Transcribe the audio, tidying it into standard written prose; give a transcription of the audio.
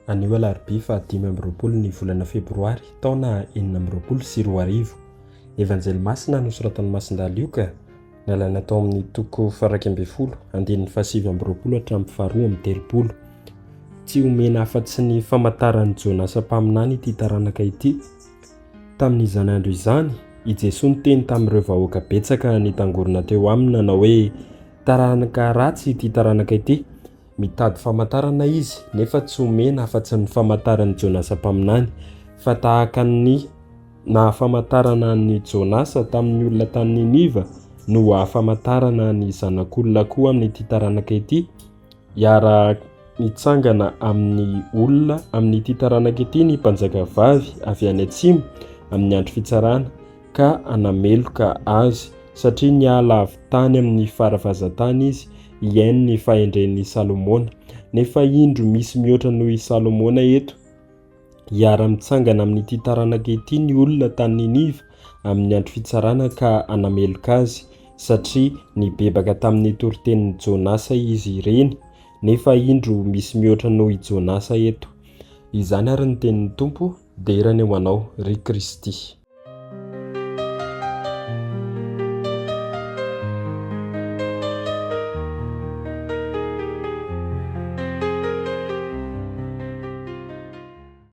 Anio Alarobia fa 5 ny volana Febroary taona 2024. Evanjely Masina nosoratan'i Masina Lioka nalaina tao amin'ny toko 120 andinin'ny 7 hatramin'ny 2 tsy homena afa-tsy ny famantaran'i Jônasa Mpaminany ity Taranaka ity. Tamin'izany andro izany i Jesoa niteny tamin'ireo vahoaka betsaka nitangorona teo aminy nanao hoe Taranaka ratsy ity Taranaka ity, mitady famantarana izy nefa tsy homena afa-tsy ny famantaran'i Jônasa Mpaminany, fa tahaka ny naha-famantarana ny Jônasa tamin'ny olona tamin'iniva no haha-famantarana ny Zanak'Olona koa amin'ity Taranaka ity. Hiara-mitsangana amin'ny olona amin'ity Taranaka ity ny mpanjaka vavy avy any atsimo amin'ny andro fitsarana ka anameloka azy, satria niala avy tany amin'ny vazan-tany izy iaino ny fahendren'i Salomona. Nefa indro misy mihoatra noho i Salomona eto. Hiara-mitsangana amin'ity Taranaka ity ny olona tamin'iniva amin'ny andro fitsarana ka anameloka azy, satria nibebaka tamin'ny toritenin'i Jônasa izy ireny. Nefa indro misy mihoatra noho i Jônasa eto. Izany ary ny tenin'ny Tompo, derany ho anao ry Kristy.